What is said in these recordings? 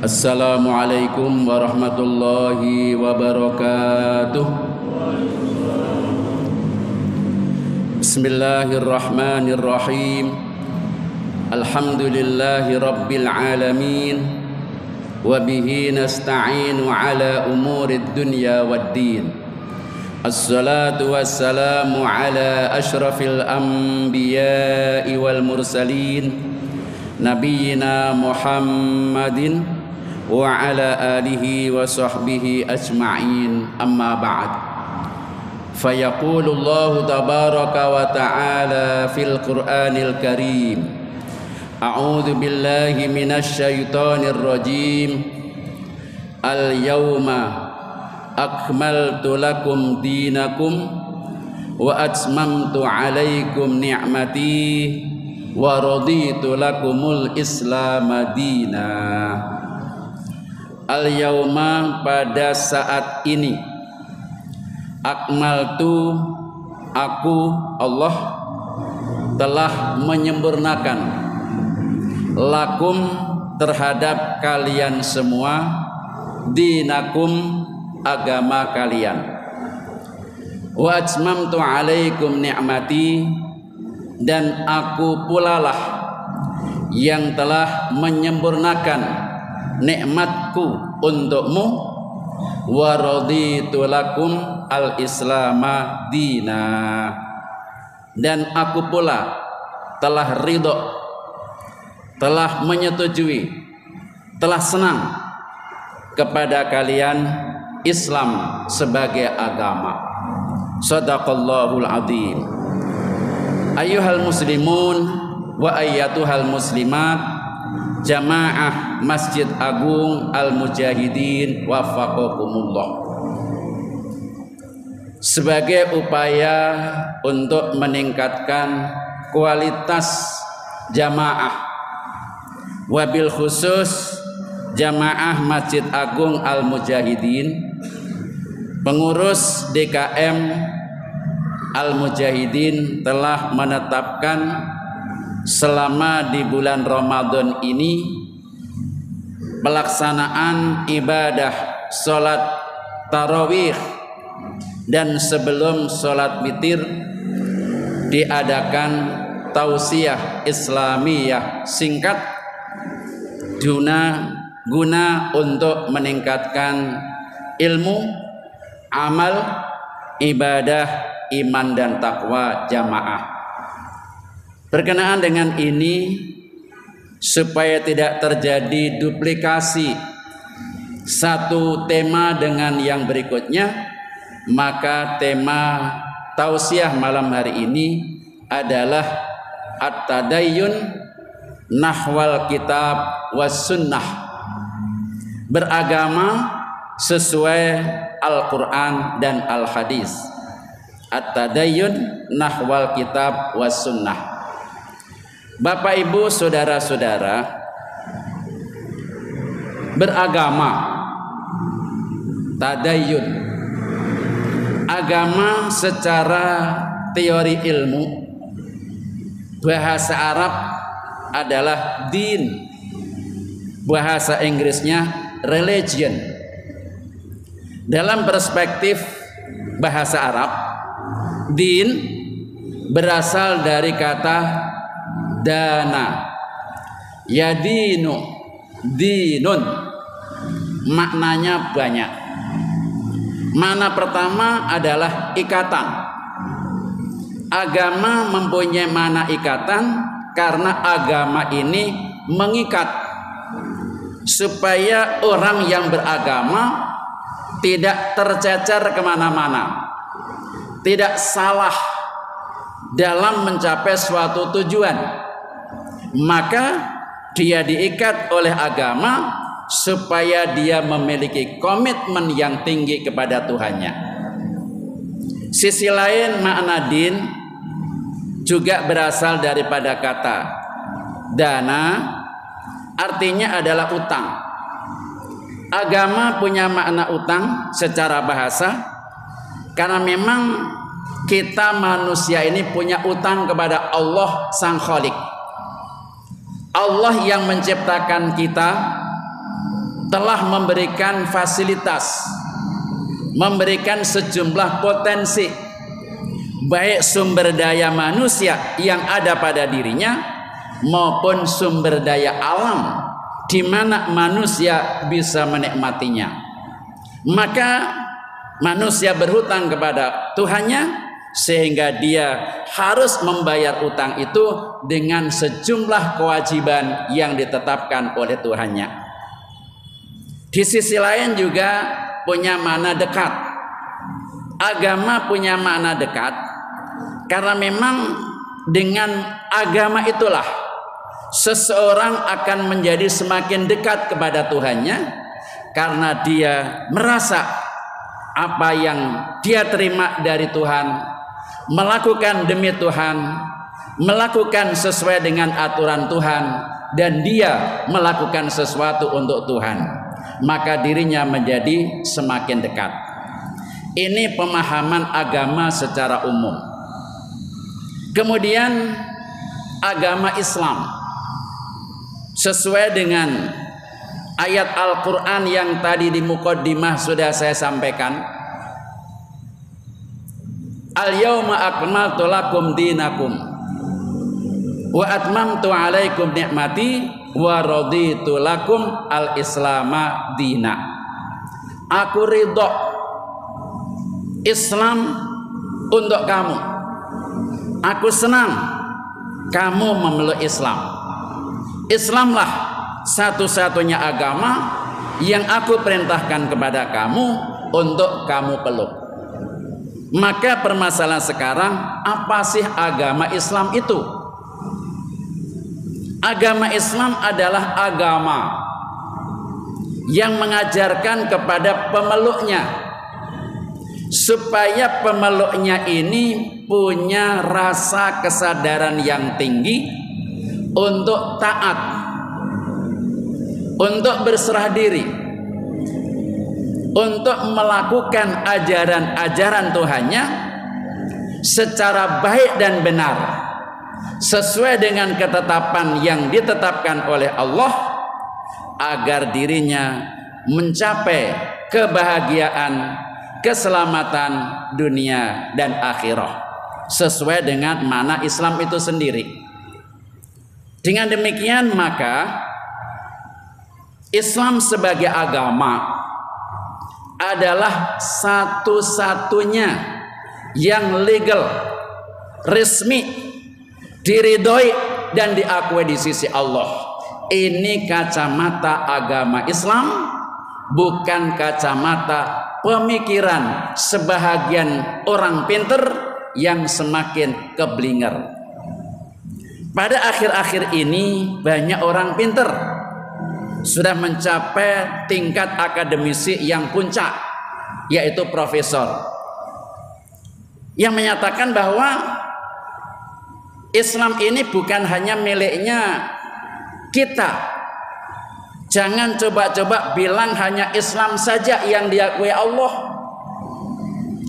Assalamualaikum warahmatullahi wabarakatuh. Bismillahirrahmanirrahim. Alhamdulillahi rabbil alamin. Wabihi nasta'inu ala umurid dunya waddin. Assalatu wassalamu ala ashrafil anbiya'i wal mursalin, Nabiyyina Muhammadin wa ala alihi wa sahbihi ajma'in, amma ba'd. Fayaqulu Allah tabaraka wa ta'ala fil Qur'anil Karim, a'udzu billahi minasy syaithanir rajim. Al-yawma akmaltu lakum dinakum wa atmamtu 'alaikum ni'mati wa raditu lakumul Islam madina. Al-yawma, pada saat ini, akmaltu, aku Allah telah menyempurnakan, lakum, terhadap kalian semua, dinakum, agama kalian, wa atmamtu alaikum ni'mati, dan aku pulalah yang telah menyempurnakan nikmatku untukmu, wa raditu lakum al-islama dina, dan aku pula telah ridho, telah menyetujui, telah senang kepada kalian Islam sebagai agama. Shadaqallahul azim. Ayyuhal muslimun wa ayyatuhal muslimat, Jamaah Masjid Agung Al-Mujahidin wafaqakumullah. Sebagai upaya untuk meningkatkan kualitas jamaah, wabil khusus Jamaah Masjid Agung Al-Mujahidin, pengurus DKM Al-Mujahidin telah menetapkan selama di bulan Ramadan ini pelaksanaan ibadah sholat tarawih dan sebelum sholat witir diadakan tausiah islamiyah singkat guna untuk meningkatkan ilmu, amal, ibadah, iman dan takwa jamaah. Berkenaan dengan ini, supaya tidak terjadi duplikasi satu tema dengan yang berikutnya, maka tema tausiah malam hari ini adalah at-tadayyun nahwal kitab was sunnah, beragama sesuai Al-Quran dan Al-Hadis. At-tadayyun nahwal kitab was sunnah. Bapak Ibu saudara-saudara, beragama, tadayyun, agama secara teori ilmu, bahasa Arab adalah din, bahasa Inggrisnya religion. Dalam perspektif bahasa Arab, din berasal dari kata dana, yadinu, dinun, maknanya banyak. Makna pertama adalah ikatan. Agama mempunyai makna ikatan karena agama ini mengikat, supaya orang yang beragama tidak tercecer kemana-mana, tidak salah dalam mencapai suatu tujuan. Maka dia diikat oleh agama supaya dia memiliki komitmen yang tinggi kepada Tuhannya. Sisi lain, makna din juga berasal daripada kata dana, artinya adalah utang. Agama punya makna utang secara bahasa karena memang kita manusia ini punya utang kepada Allah Sang Khalik. Allah yang menciptakan kita, telah memberikan fasilitas, memberikan sejumlah potensi, baik sumber daya manusia yang ada pada dirinya maupun sumber daya alam di mana manusia bisa menikmatinya. Maka manusia berhutang kepada Tuhannya, sehingga dia harus membayar utang itu dengan sejumlah kewajiban yang ditetapkan oleh Tuhannya. Di sisi lain juga punya makna dekat. Agama punya makna dekat karena memang dengan agama itulah seseorang akan menjadi semakin dekat kepada Tuhannya, karena dia merasa apa yang dia terima dari Tuhan, melakukan demi Tuhan, melakukan sesuai dengan aturan Tuhan, dan dia melakukan sesuatu untuk Tuhan, maka dirinya menjadi semakin dekat. Ini pemahaman agama secara umum. Kemudian agama Islam sesuai dengan ayat Al-Quran yang tadi di muqaddimah sudah saya sampaikan. Al-yawma akmaltu lakum dinakum wa atmamtu alaikum ni'mati wa raditu lakum al-islama dina. Aku ridho Islam untuk kamu. Aku senang kamu memeluk Islam. Islamlah satu-satunya agama yang aku perintahkan kepada kamu untuk kamu peluk. Maka permasalahan sekarang, apa sih agama Islam itu? Agama Islam adalah agama yang mengajarkan kepada pemeluknya supaya pemeluknya ini punya rasa kesadaran yang tinggi untuk taat, untuk berserah diri, untuk melakukan ajaran-ajaran Tuhannya secara baik dan benar, sesuai dengan ketetapan yang ditetapkan oleh Allah, agar dirinya mencapai kebahagiaan, keselamatan dunia dan akhirah, sesuai dengan makna Islam itu sendiri. Dengan demikian maka Islam sebagai agama adalah satu-satunya yang legal, resmi, diridhoi dan diakui di sisi Allah. Ini kacamata agama Islam, bukan kacamata pemikiran sebahagian orang pinter yang semakin keblinger. Pada akhir-akhir ini banyak orang pinter sudah mencapai tingkat akademisi yang puncak, yaitu profesor, yang menyatakan bahwa Islam ini bukan hanya miliknya kita. Jangan coba-coba bilang hanya Islam saja yang diakui Allah,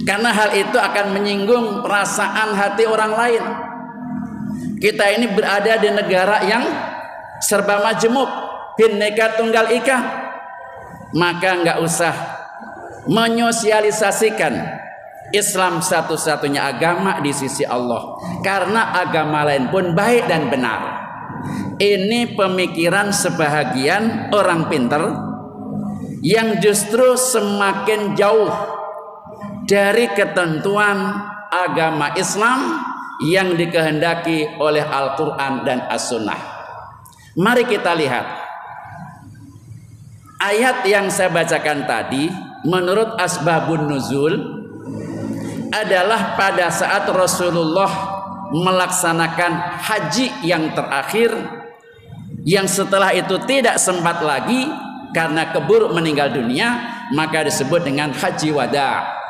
karena hal itu akan menyinggung perasaan hati orang lain. Kita ini berada di negara yang serba majemuk, Bhinneka Tunggal Ika, maka nggak usah menyosialisasikan Islam satu-satunya agama di sisi Allah, karena agama lain pun baik dan benar. Ini pemikiran sebahagian orang pintar yang justru semakin jauh dari ketentuan agama Islam yang dikehendaki oleh Al-Quran dan As-Sunnah. Mari kita lihat ayat yang saya bacakan tadi. Menurut asbabun nuzul adalah pada saat Rasulullah melaksanakan haji yang terakhir, yang setelah itu tidak sempat lagi karena keburu meninggal dunia, maka disebut dengan haji wada.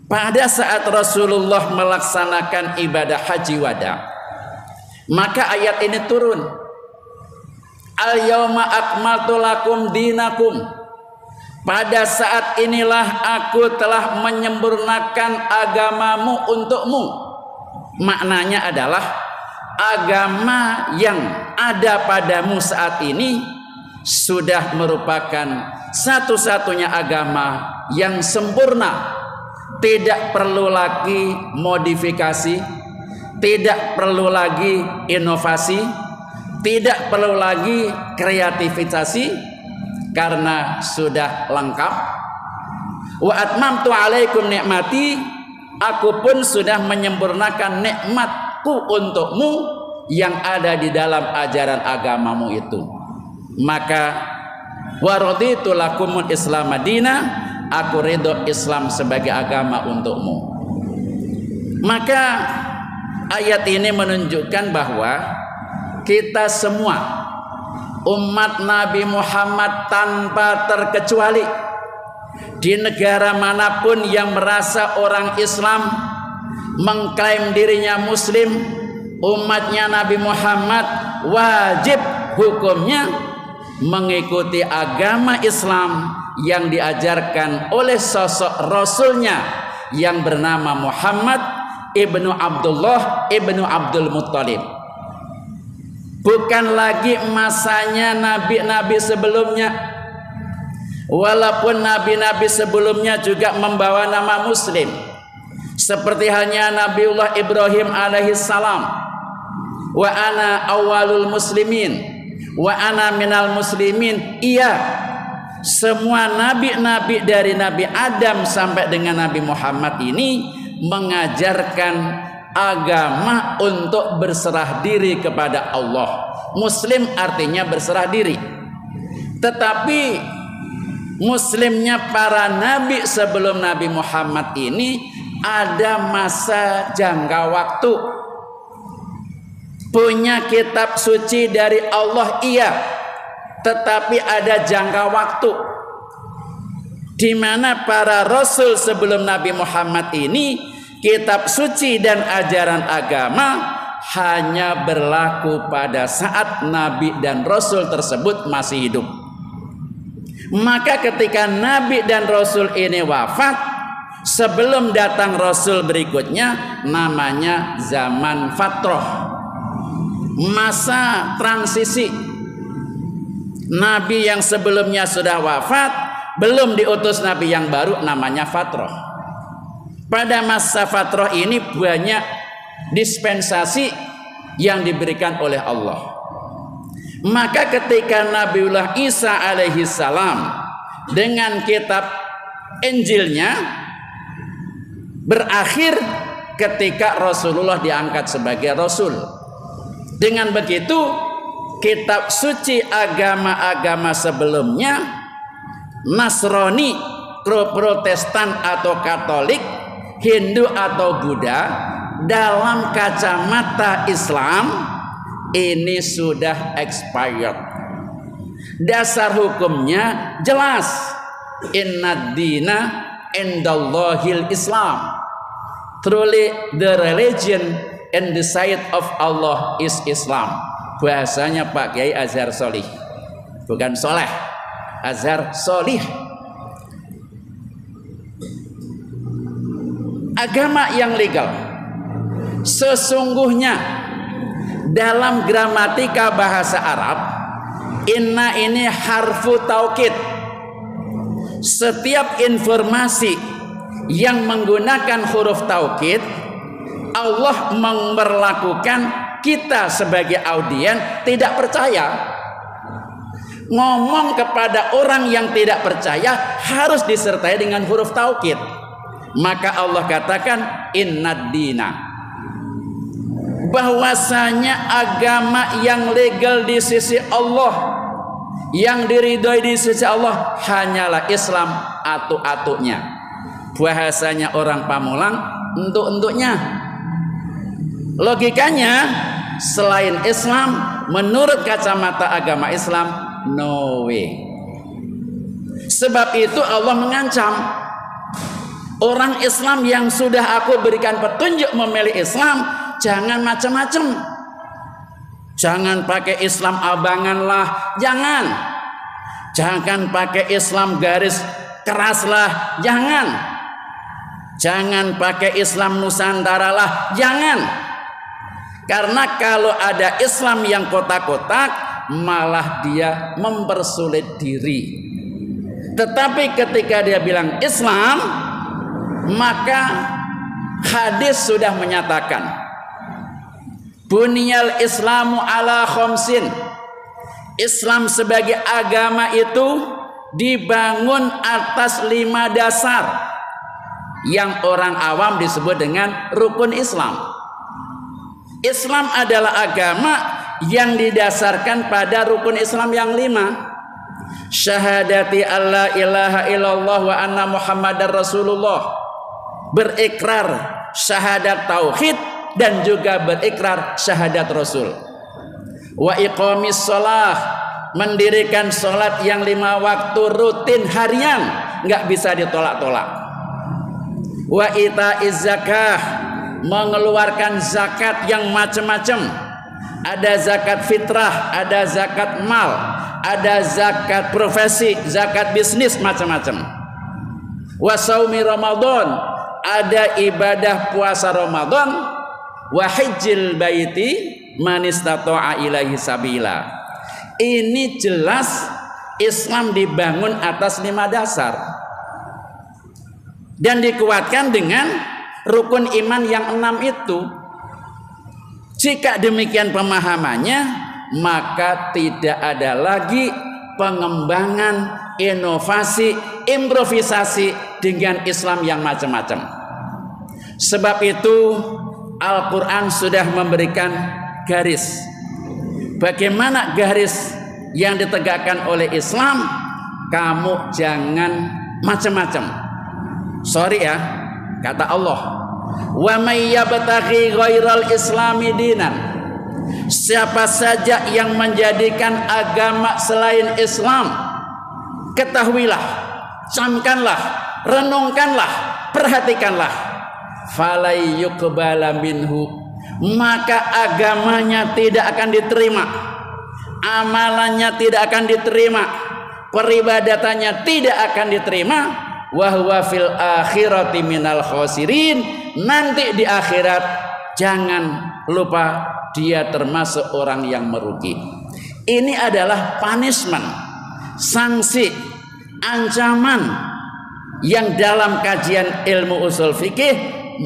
Pada saat Rasulullah melaksanakan ibadah haji wada, maka ayat ini turun. Al-yawma akmaltu lakum dinakum. Pada saat inilah aku telah menyempurnakan agamamu untukmu. Maknanya adalah agama yang ada padamu saat ini sudah merupakan satu-satunya agama yang sempurna, tidak perlu lagi modifikasi, tidak perlu lagi inovasi, tidak perlu lagi kreativitas, karena sudah lengkap. Wa atmamtu alaikum nikmati, aku pun sudah menyempurnakan nikmatku untukmu yang ada di dalam ajaran agamamu itu. Maka wa raditu lakumul Islam madina, aku ridho Islam sebagai agama untukmu. Maka ayat ini menunjukkan bahwa kita semua umat Nabi Muhammad tanpa terkecuali, di negara manapun yang merasa orang Islam, mengklaim dirinya Muslim, umatnya Nabi Muhammad wajib hukumnya mengikuti agama Islam yang diajarkan oleh sosok Rasulnya yang bernama Muhammad ibnu Abdullah ibnu Abdul Muttalib. Bukan lagi masanya nabi-nabi sebelumnya, walaupun nabi-nabi sebelumnya juga membawa nama Muslim, seperti halnya Nabiullah Ibrahim alaihissalam, wa ana awalul muslimin, wa ana minal muslimin. Iya, semua nabi-nabi dari Nabi Adam sampai dengan Nabi Muhammad ini mengajarkan agama untuk berserah diri kepada Allah. Muslim artinya berserah diri. Tetapi muslimnya para nabi sebelum Nabi Muhammad ini ada masa jangka waktu. Punya kitab suci dari Allah, iya, tetapi ada jangka waktu di mana para rasul sebelum Nabi Muhammad ini kitab suci dan ajaran agama hanya berlaku pada saat nabi dan rasul tersebut masih hidup. Maka ketika nabi dan rasul ini wafat, sebelum datang rasul berikutnya, namanya zaman fatrah, masa transisi. Nabi yang sebelumnya sudah wafat, belum diutus nabi yang baru, namanya fatrah. Pada masa fatrah ini banyak dispensasi yang diberikan oleh Allah. Maka ketika Nabiullah Isa alaihissalam dengan kitab Injilnya berakhir ketika Rasulullah diangkat sebagai Rasul. Dengan begitu kitab suci agama-agama sebelumnya, Nasrani, Protestan atau Katolik, Hindu atau Buddha, dalam kacamata Islam ini sudah expired. Dasar hukumnya jelas, innad dina indallahil Islam. Truly the religion in the sight of Allah is Islam. Bahasanya Pak Kiai Azhar Solih, bukan Soleh, Azhar Solih. Agama yang legal sesungguhnya dalam gramatika bahasa Arab, inna ini harfu taukid. Setiap informasi yang menggunakan huruf taukid, Allah memperlakukan kita sebagai audien tidak percaya. Ngomong kepada orang yang tidak percaya harus disertai dengan huruf taukid. Maka Allah katakan innad dina, bahwasanya agama yang legal di sisi Allah, yang diridhoi di sisi Allah hanyalah Islam atu-atunya. Bahasanya orang Pamulang, entuk-entuknya. Logikanya selain Islam, menurut kacamata agama Islam, no way. Sebab itu Allah mengancam orang Islam yang sudah aku berikan petunjuk memilih Islam, jangan macam-macam. Jangan pakai Islam abangan lah, jangan. Jangan pakai Islam garis keras lah, jangan. Jangan pakai Islam Nusantara lah, jangan. Karena kalau ada Islam yang kotak-kotak, malah dia mempersulit diri. Tetapi ketika dia bilang Islam, maka hadis sudah menyatakan Buniyal Islamu ala khamsin. Islam sebagai agama itu dibangun atas 5 dasar yang orang awam disebut dengan rukun Islam. Islam adalah agama yang didasarkan pada rukun Islam yang 5. Syahadati alla ilaha illallah wa anna muhammadar rasulullah. Berikrar syahadat tauhid dan juga berikrar syahadat rasul. Wa iqamis shalah, mendirikan sholat yang 5 waktu rutin harian, nggak bisa ditolak-tolak. Wa itaiz zakah, mengeluarkan zakat yang macam-macam. Ada zakat fitrah, ada zakat mal, ada zakat profesi, zakat bisnis, macam-macam. Wa saumi Ramadan, ada ibadah puasa Ramadan. Wa hajjil baiti man istata'a ilaihi sabila. Ini jelas Islam dibangun atas 5 dasar dan dikuatkan dengan rukun iman yang 6 itu. Jika demikian pemahamannya, maka tidak ada lagi pengembangan, inovasi, improvisasi dengan Islam yang macam-macam. Sebab itu Al-Quran sudah memberikan garis. Bagaimana garis yang ditegakkan oleh Islam? Kamu jangan macam-macam. Sorry ya, kata Allah, wa may yabtaghi ghairal islami dinan. Siapa saja yang menjadikan agama selain Islam, ketahuilah, camkanlah, renungkanlah, perhatikanlah, falai yuqbala minhu, maka agamanya tidak akan diterima, amalannya tidak akan diterima, peribadatannya tidak akan diterima, wa huwa fil akhirati minal khosirin. Nanti di akhirat jangan lupa dia termasuk orang yang merugi. Ini adalah punishment, sanksi, ancaman yang dalam kajian ilmu usul fikih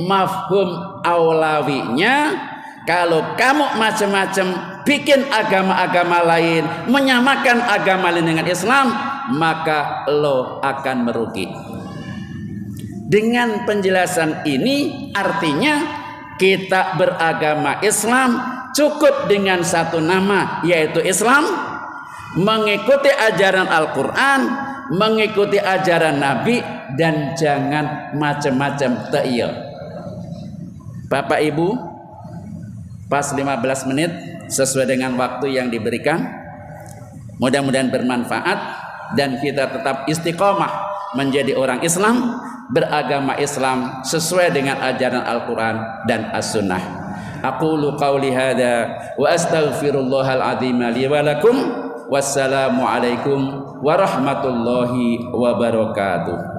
mafhum aulawinya. Kalau kamu macam-macam bikin agama-agama lain, menyamakan agama lain dengan Islam, maka lo akan merugi. Dengan penjelasan ini artinya kita beragama Islam cukup dengan satu nama, yaitu Islam, mengikuti ajaran Al-Quran, mengikuti ajaran Nabi, dan jangan macam-macam ta'iyah. Bapak Ibu, pas 15 menit sesuai dengan waktu yang diberikan. Mudah-mudahan bermanfaat dan kita tetap istiqomah menjadi orang Islam, beragama Islam sesuai dengan ajaran Al-Quran dan As-Sunnah. Aqulu qawli hadha wa astaghfirullahal azim li wa lakum. Wassalamualaikum warahmatullahi wabarakatuh.